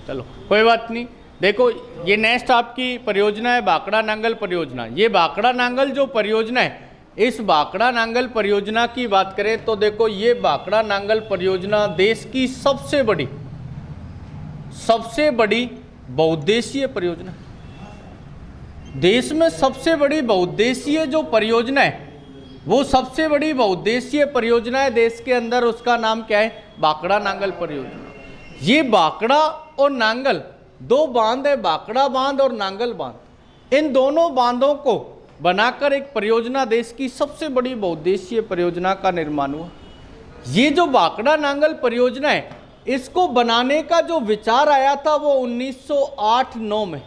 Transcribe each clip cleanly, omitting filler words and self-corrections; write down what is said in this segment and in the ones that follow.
चलो कोई बात नहीं। देखो ये नेक्स्ट आपकी परियोजना है बाकड़ा नांगल परियोजना। ये बाकड़ा नांगल जो परियोजना है, इस बाकड़ा नांगल परियोजना की बात करें तो देखो ये बाकड़ा नांगल परियोजना देश की सबसे बड़ी बहुउद्देशीय परियोजना है। देश में सबसे बड़ी बहुउद्देशीय जो परियोजना है वो सबसे बड़ी बहुउद्देशीय परियोजना है देश के अंदर, उसका नाम क्या है? बाकड़ा नांगल परियोजना। ये बाकड़ा और नांगल दो बांध है, बाकड़ा बांध और नांगल बांध। इन दोनों बांधों को बनाकर एक परियोजना, देश की सबसे बड़ी बहुउद्देशीय परियोजना का निर्माण हुआ। ये जो बाकड़ा नांगल परियोजना है, इसको बनाने का जो विचार आया था वो 1908-9 में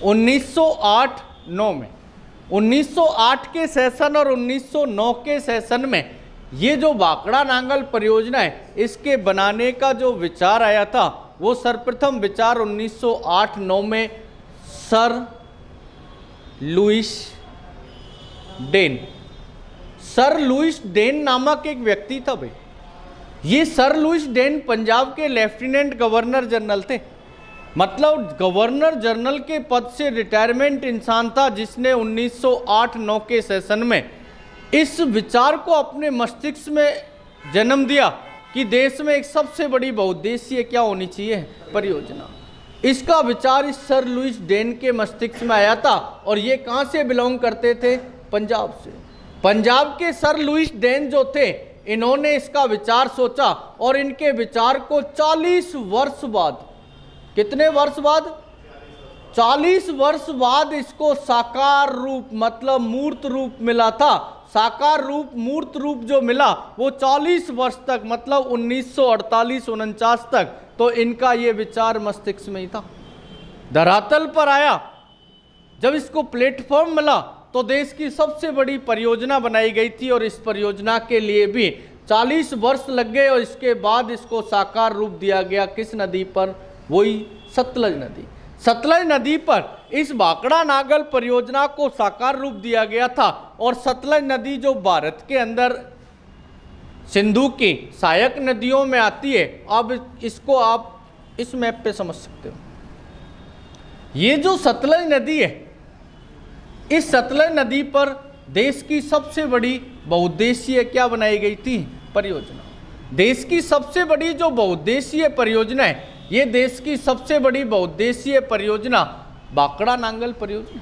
1908 के सेशन और 1909 के सेशन में ये जो बाकड़ा नांगल परियोजना है, इसके बनाने का जो विचार आया था वो सर्वप्रथम विचार 1908-9 में सर लुईस डेन नामक एक व्यक्ति था भाई। ये सर लुईस डेन पंजाब के लेफ्टिनेंट गवर्नर जनरल थे, मतलब गवर्नर जनरल के पद से रिटायरमेंट इंसान था, जिसने 1908-9 के सेशन में इस विचार को अपने मस्तिष्क में जन्म दिया कि देश में एक सबसे बड़ी बहुउद्देशीय क्या होनी चाहिए? परियोजना। इसका विचार इस सर लुईस डेन के मस्तिष्क में आया था और ये कहाँ से बिलोंग करते थे? पंजाब से। पंजाब के सर लुईस डेन जो थे, इन्होंने इसका विचार सोचा और इनके विचार को 40 वर्ष बाद, कितने वर्ष बाद? 40 वर्ष बाद इसको साकार रूप, मतलब मूर्त रूप मिला था। साकार रूप, मूर्त रूप जो मिला वो 40 वर्ष तक, मतलब 1948-49 तक तो इनका ये विचार मस्तिष्क में ही था। धरातल पर आया जब इसको प्लेटफॉर्म मिला तो देश की सबसे बड़ी परियोजना बनाई गई थी और इस परियोजना के लिए भी 40 वर्ष लग गए और इसके बाद इसको साकार रूप दिया गया। किस नदी पर? वही सतलज नदी। सतलज नदी पर इस बाकड़ा नांगल परियोजना को साकार रूप दिया गया था। और सतलज नदी जो भारत के अंदर सिंधु की सहायक नदियों में आती है, अब इसको आप इस मैप पे समझ सकते हो। ये जो सतलज नदी है, इस सतलज नदी पर देश की सबसे बड़ी बहुउद्देशीय क्या बनाई गई थी? परियोजना। देश की सबसे बड़ी जो बहुउद्देशीय परियोजना है, ये देश की सबसे बड़ी बहुउद्देशीय परियोजना बाकड़ा नांगल परियोजना।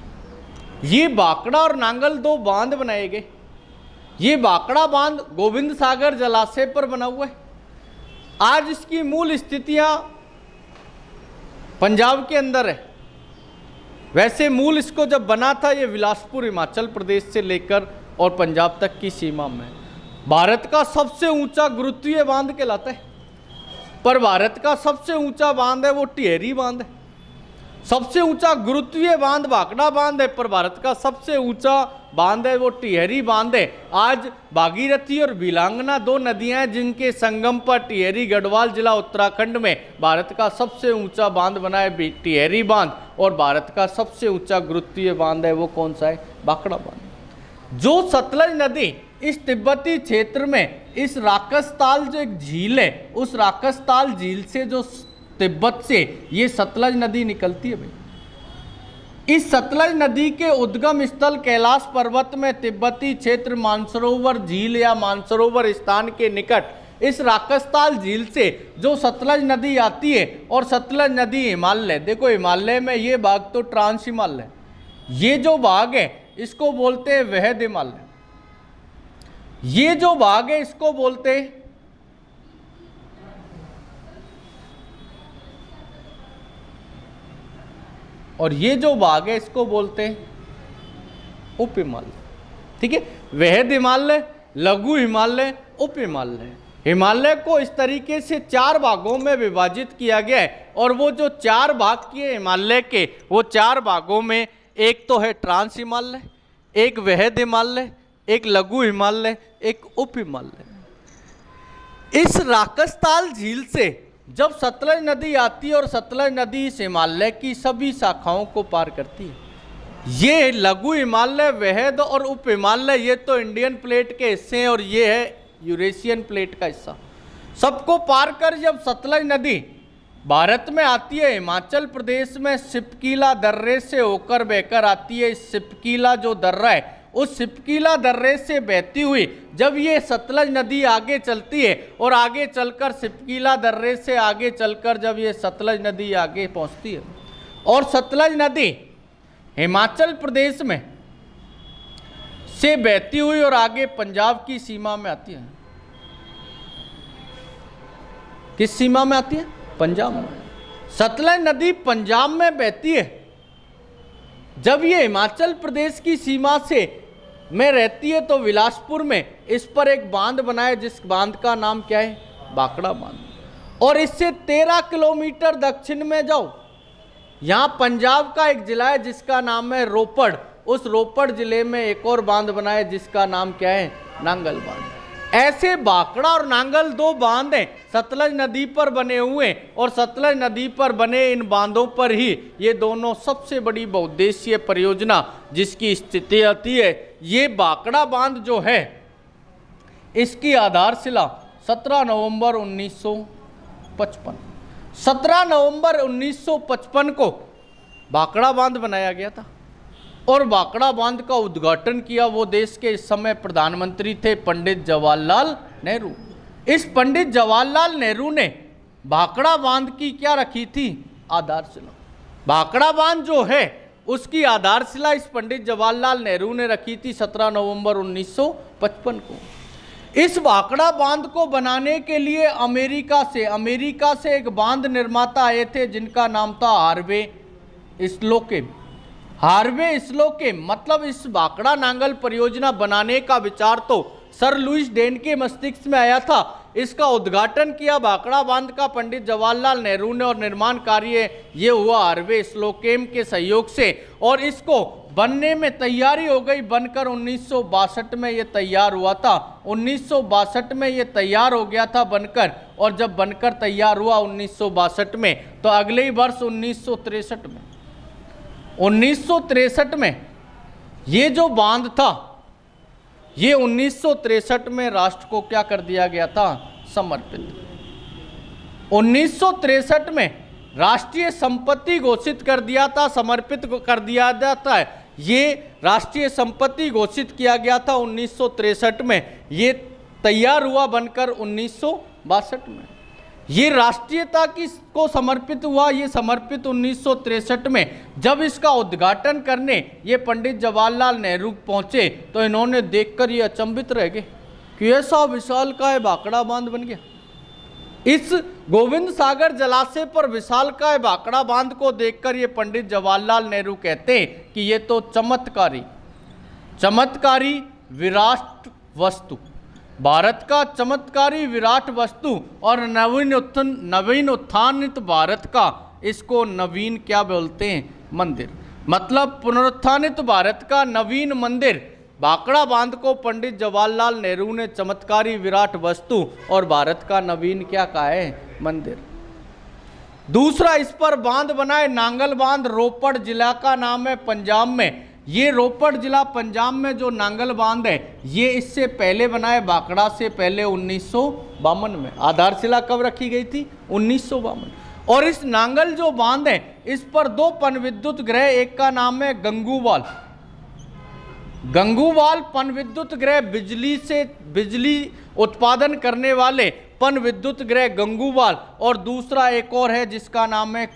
ये बाकड़ा और नांगल दो बांध बनाए गए। ये बाकड़ा बांध गोविंद सागर जलाशय पर बना हुआ है। आज इसकी मूल स्थितियां पंजाब के अंदर है। वैसे मूल इसको जब बना था ये बिलासपुर हिमाचल प्रदेश से लेकर और पंजाब तक की सीमा में। भारत का सबसे ऊंचा गुरुत्वीय बांध कहलाता है, पर भारत का सबसे ऊंचा बांध है वो टिहरी बांध है। सबसे ऊंचा गुरुत्वीय बांध बाकड़ा बांध है, पर भारत का सबसे ऊंचा बांध है वो टिहरी बांध है। आज भागीरथी और बिलांगना दो नदियां हैं जिनके संगम पर टिहरी गढ़वाल जिला उत्तराखंड में भारत का सबसे ऊंचा बांध बना है टिहरी बांध। और भारत का सबसे ऊंचा गुरुत्वीय बांध है वो कौन सा है? बाकड़ा बांध। जो सतलज नदी इस तिब्बती क्षेत्र में, इस राकसताल जो एक झील है, उस राकसताल झील से जो तिब्बत से ये सतलज नदी निकलती है भाई। इस सतलज नदी के उद्गम स्थल कैलाश पर्वत में तिब्बती क्षेत्र मानसरोवर झील या मानसरोवर स्थान के निकट इस राकसताल झील से जो सतलज नदी आती है, और सतलज नदी हिमालय, देखो हिमालय में ये भाग तो ट्रांस हिमालय, ये जो भाग है इसको बोलते हैं वहद हिमालय। ये जो भाग है इसको बोलते हैं, और ये जो भाग है इसको बोलते हैं उप हिमालय। ठीक है, वहद हिमालय, लघु हिमालय, उप हिमालय। हिमालय को इस तरीके से 4 भागों में विभाजित किया गया है, और वो जो 4 भाग किए हिमालय के, वो 4 भागों में एक तो है ट्रांस हिमालय, एक वहद हिमालय, एक लघु हिमालय, एक उप हिमालय। इस राकसताल झील से जब सतलज नदी आती है और सतलज नदी इस हिमालय की सभी शाखाओं को पार करती है, ये लघु हिमालय, वहद और उप हिमालय, ये तो इंडियन प्लेट के हिस्से हैं और ये है यूरेशियन प्लेट का हिस्सा। सबको पार कर जब सतलज नदी भारत में आती है, हिमाचल प्रदेश में सिपकीला दर्रे से होकर बहकर आती है। सिपकीला जो दर्रा है, उस सिपकीला दर्रे से बहती हुई जब ये सतलज नदी आगे चलती है और आगे चलकर सिपकीला दर्रे से आगे चलकर जब ये सतलज नदी आगे पहुंचती है और सतलज नदी हिमाचल प्रदेश में से बहती हुई और आगे पंजाब की सीमा में आती है। किस सीमा में आती है? पंजाब में। सतलज नदी पंजाब में बहती है। जब ये हिमाचल प्रदेश की सीमा से में रहती है तो बिलासपुर में इस पर एक बांध बना है, जिस बांध का नाम क्या है? भाखड़ा बांध। और इससे 13 किलोमीटर दक्षिण में जाओ, यहाँ पंजाब का एक जिला है जिसका नाम है रोपड़। उस रोपड़ जिले में एक और बांध बना है जिसका नाम क्या है? नांगल बांध। ऐसे भाखड़ा और नांगल दो बांध हैं सतलज नदी पर बने हुए, और सतलज नदी पर बने इन बांधों पर ही ये दोनों सबसे बड़ी बहुउद्देशीय परियोजना जिसकी स्थिति आती है। ये भाखड़ा बांध जो है, इसकी आधारशिला 17 नवंबर 1955 17 नवंबर 1955 को भाखड़ा बांध बनाया गया था। और भाखड़ा बांध का उद्घाटन किया वो देश के इस समय प्रधानमंत्री थे पंडित जवाहरलाल नेहरू। इस पंडित जवाहरलाल नेहरू ने भाखड़ा बांध की क्या रखी थी? आधारशिला। भाखड़ा बांध जो है उसकी आधारशिला इस पंडित जवाहरलाल नेहरू ने रखी थी 17 नवंबर 1955 को। इस भाखड़ा बांध को बनाने के लिए अमेरिका से एक बांध निर्माता आए थे जिनका नाम था हार्वे स्लोके। मतलब इस भाखड़ा नांगल परियोजना बनाने का विचार तो सर लुइस डेन के मस्तिष्क में आया था। इसका उद्घाटन किया भाखड़ा बांध का पंडित जवाहरलाल नेहरू ने, और निर्माण कार्य ये हुआ हार्वे स्लोकेम के सहयोग से, और इसको बनने में तैयारी हो गई। बनकर 1962 में ये तैयार हुआ था। 1962 में ये तैयार हो गया था बनकर, और जब बनकर तैयार हुआ 1962 में, तो अगले ही वर्ष 1963 में ये जो बांध था, ये 1963 में राष्ट्र को क्या कर दिया गया था? समर्पित। 1963 में राष्ट्रीय संपत्ति घोषित कर दिया था, समर्पित कर दिया जाता है। ये राष्ट्रीय संपत्ति घोषित किया गया था 1963 में। ये तैयार हुआ बनकर 1962 में। ये राष्ट्रीयता को समर्पित हुआ। ये समर्पित 1963 में। जब इसका उद्घाटन करने ये पंडित जवाहरलाल नेहरू पहुंचे तो इन्होंने देखकर ये अचंभित रह गए कि ऐसा विशालकाय भाखड़ा बांध बन गया। इस गोविंद सागर जलाशय पर विशालकाय भाखड़ा बांध को देखकर ये पंडित जवाहरलाल नेहरू कहते हैं कि ये तो चमत्कारी विराट वस्तु, भारत का चमत्कारी विराट वस्तु और नवीन उत्थानित भारत का, इसको नवीन क्या बोलते हैं? मंदिर। मतलब पुनरुत्थानित भारत का नवीन मंदिर। भाखड़ा बांध को पंडित जवाहरलाल नेहरू ने चमत्कारी विराट वस्तु और भारत का नवीन क्या कहा है? मंदिर। दूसरा इस पर बांध बनाए नांगल बांध, रोपड़ जिला का नाम है पंजाब में। ये रोपड़ जिला पंजाब में जो नांगल बांध है, ये इससे पहले बनाए भाखड़ा से पहले 1952 में। आधारशिला कब रखी गई थी? 1952। और इस नांगल जो बांध है, इस पर 2 पनविद्युत गृह, एक का नाम है गंगूवाल पनविद्युत गृह, बिजली उत्पादन करने वाले पनविद्युत गृह गंगूवाल, और दूसरा एक और है जिसका नाम है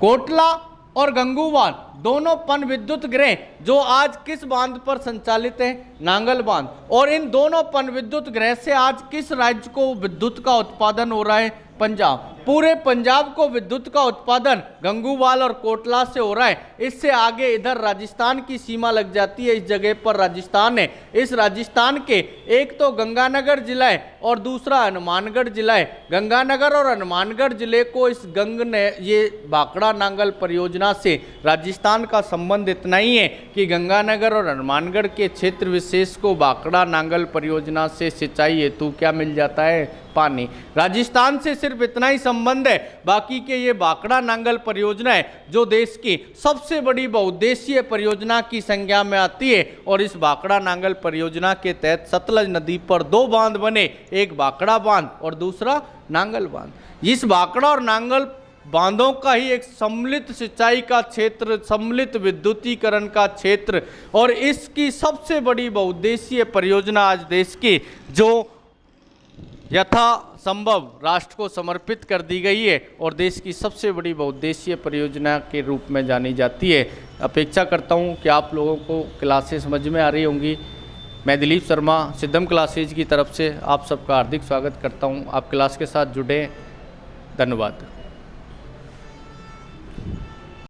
कोटला और गंगूवाल, दोनों पनविद्युत गृह जो आज किस बांध पर संचालित है? नांगल बांध। और इन दोनों पनविद्युत गृह से आज किस राज्य को विद्युत का उत्पादन हो रहा है? पंजाब। पूरे पंजाब को विद्युत का उत्पादन गंगूवाल और कोटला से हो रहा है। इससे आगे इधर राजस्थान की सीमा लग जाती है। इस जगह पर राजस्थान है। इस राजस्थान के एक तो गंगानगर जिला है और दूसरा हनुमानगढ़ जिला है। गंगानगर और हनुमानगढ़ जिले को इस ये भाखड़ा नांगल परियोजना से राजस्थान राजस्थान का संबंध इतना ही है कि गंगानगर और हनुमानगढ़ के क्षेत्र विशेष को भाखड़ा नांगल परियोजना से सिंचाई हेतु क्या मिल जाता है, पानी। राजस्थान से सिर्फ इतना ही संबंध है, बाकी के ये भाखड़ा नांगल परियोजना है जो देश की सबसे बड़ी बहुउद्देशीय परियोजना की संज्ञा में आती है। और इस भाखड़ा नांगल परियोजना के तहत सतलज नदी पर 2 बांध बने, एक भाखड़ा बांध और दूसरा नांगल बांध। इस भाखड़ा और नांगल बांधों का ही एक सम्मिलित सिंचाई का क्षेत्र, सम्मिलित विद्युतीकरण का क्षेत्र और इसकी सबसे बड़ी बहुउद्देशीय परियोजना आज देश की जो यथासंभव राष्ट्र को समर्पित कर दी गई है और देश की सबसे बड़ी बहुउद्देशीय परियोजना के रूप में जानी जाती है। अपेक्षा करता हूं कि आप लोगों को क्लासेस समझ में आ रही होंगी। मैं दिलीप शर्मा सिद्धम क्लासेज की तरफ से आप सबका हार्दिक स्वागत करता हूं। आप क्लास के साथ जुड़े, धन्यवाद।